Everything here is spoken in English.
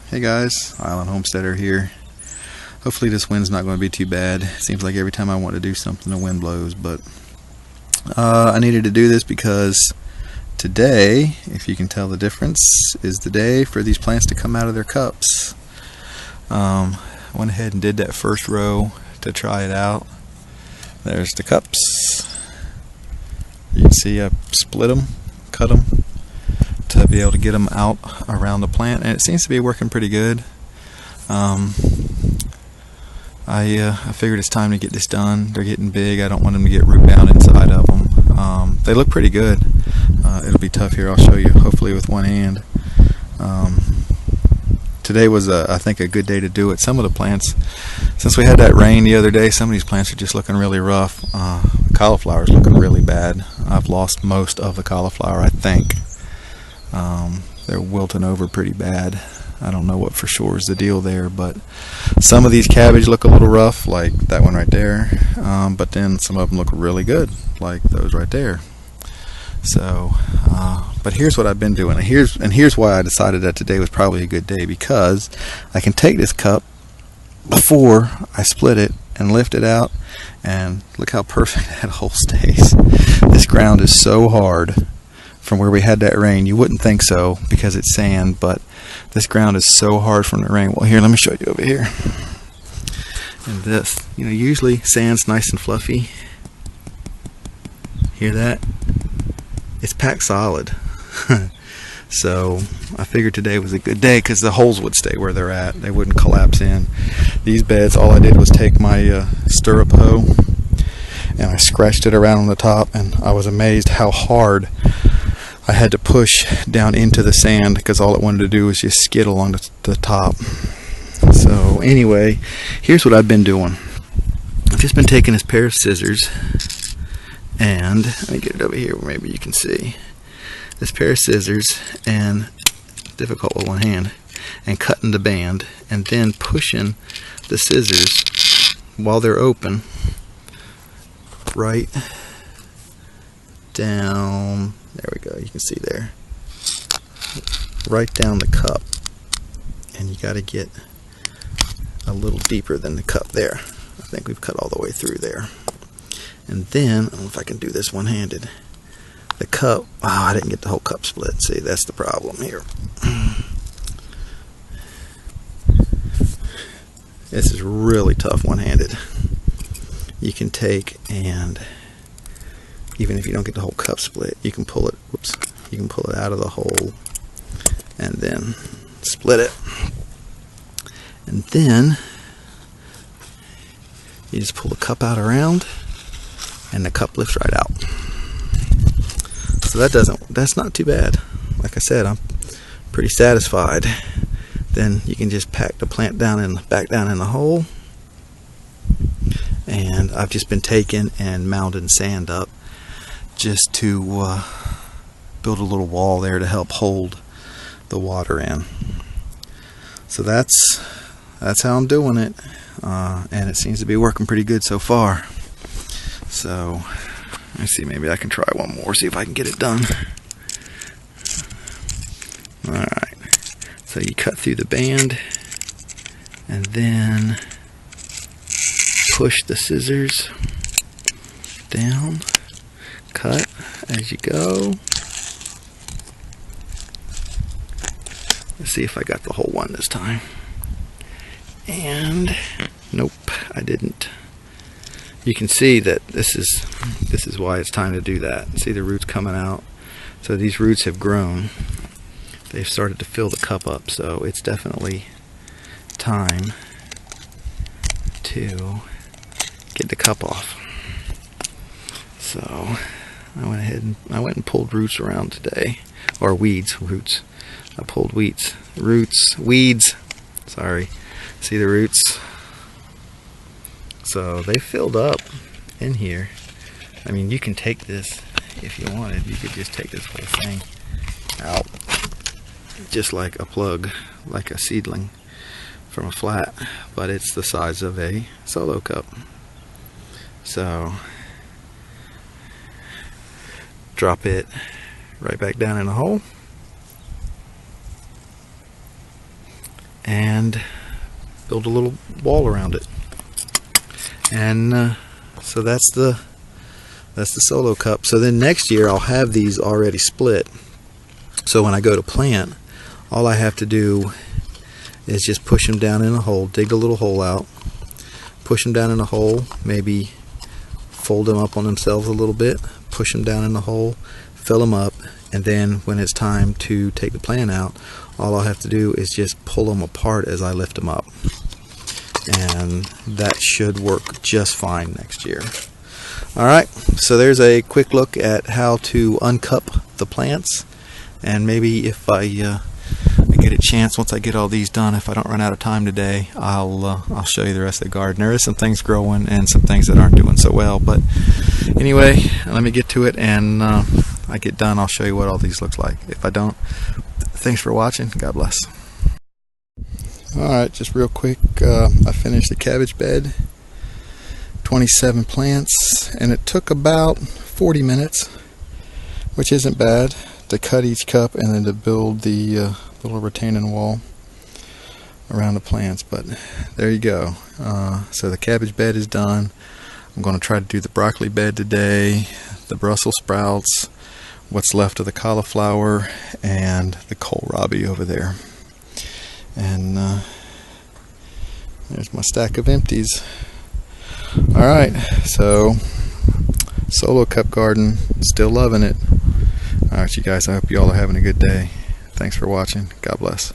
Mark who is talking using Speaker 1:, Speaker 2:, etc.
Speaker 1: Hey guys, Island Homesteader here. Hopefully this wind's not going to be too bad. It seems like every time I want to do something the wind blows, but I needed to do this because today, if you can tell the difference, is the day for these plants to come out of their cups. I went ahead and did that first row to try it out. There's the cups. You can see I split them, cut them to be able to get them out around the plant, and it seems to be working pretty good. I figured it's time to get this done. They're getting big. I don't want them to get root bound inside of them. They look pretty good. It'll be tough here. I'll show you hopefully with one hand. Today was I think a good day to do it. Some of the plants, since we had that rain the other day, some of these plants are just looking really rough. Cauliflower's looking really bad. I've lost most of the cauliflower, I think. They're wilting over pretty bad. I don't know what for sure is the deal there, but some of these cabbage look a little rough, like that one right there, but then some of them look really good, like those right there. So but here's what I've been doing, and here's why I decided that today was probably a good day, because I can take this cup before I split it and lift it out, and look how perfect that hole stays. This ground is so hard. From where we had that rain, you wouldn't think so because it's sand, but this ground is so hard from the rain. Well, here, let me show you over here. And this, usually sand's nice and fluffy. Hear that? It's packed solid. So I figured today was a good day because the holes would stay where they're at. They wouldn't collapse in. These beds, all I did was take my stirrup hoe and I scratched it around on the top, and I was amazed how hard I had to push down into the sand because all it wanted to do was just skid along the top. So anyway, here's what I've been doing. I've just been taking this pair of scissors, and let me get it over here where maybe you can see. This pair of scissors, and difficult with one hand, and cutting the band, and then pushing the scissors while they're open right down. There we go, you can see there, right down the cup, and you got to get a little deeper than the cup there. I think we've cut all the way through there. And then, I don't know if I can do this one-handed, the cup, I didn't get the whole cup split. See, that's the problem here. This is really tough one-handed. You can take, and even if you don't get the whole cup split, you can pull it, you can pull it out of the hole and then split it. And then you just pull the cup out around, and the cup lifts right out. So that's not too bad. Like I said, I'm pretty satisfied. Then you can just pack the plant down back down in the hole. And I've just been taking and mounding sand up just to build a little wall there to help hold the water in. So that's how I'm doing it, and it seems to be working pretty good so far. So let's see, maybe I can try one more, see if I can get it done. Alright, so you cut through the band and then push the scissors down, cut as you go. Let's see if I got the whole one this time. And nope, I didn't. You can see that this is why it's time to do that. See the roots coming out. So these roots have grown. They've started to fill the cup up, so it's definitely time to get the cup off. So I went and pulled roots around today, or roots. I pulled weeds, sorry. See the roots? So they filled up in here. I mean, you can take this if you wanted. You could just take this whole thing out, just like a plug, like a seedling from a flat, but it's the size of a solo cup. So drop it right back down in the hole, and build a little wall around it. And so that's the solo cup. So then next year I'll have these already split. So when I go to plant, all I have to do is just push them down in a hole, dig a little hole out, push them down in a hole, maybe fold them up on themselves a little bit, push them down in the hole, fill them up, and then when it's time to take the plant out, all I'll have to do is just pull them apart as I lift them up. And that should work just fine next year. Alright, so there's a quick look at how to uncup the plants, and maybe if I get a chance, once I get all these done, if I don't run out of time today, I'll show you the rest of the garden. There is some things growing and some things that aren't doing so well, but anyway, let me get to it, and I get done, I'll show you what all these looks like. If I don't, thanks for watching. God bless. Alright, just real quick, I finished the cabbage bed, 27 plants, and it took about 40 minutes, which isn't bad, to cut each cup and then to build the little retaining wall around the plants. But there you go. So the cabbage bed is done. I'm going to try to do the broccoli bed today, the Brussels sprouts, what's left of the cauliflower, and the kohlrabi over there. And there's my stack of empties. Alright, so solo cup garden, still loving it. Alright, you guys, I hope you all are having a good day. Thanks for watching. God bless.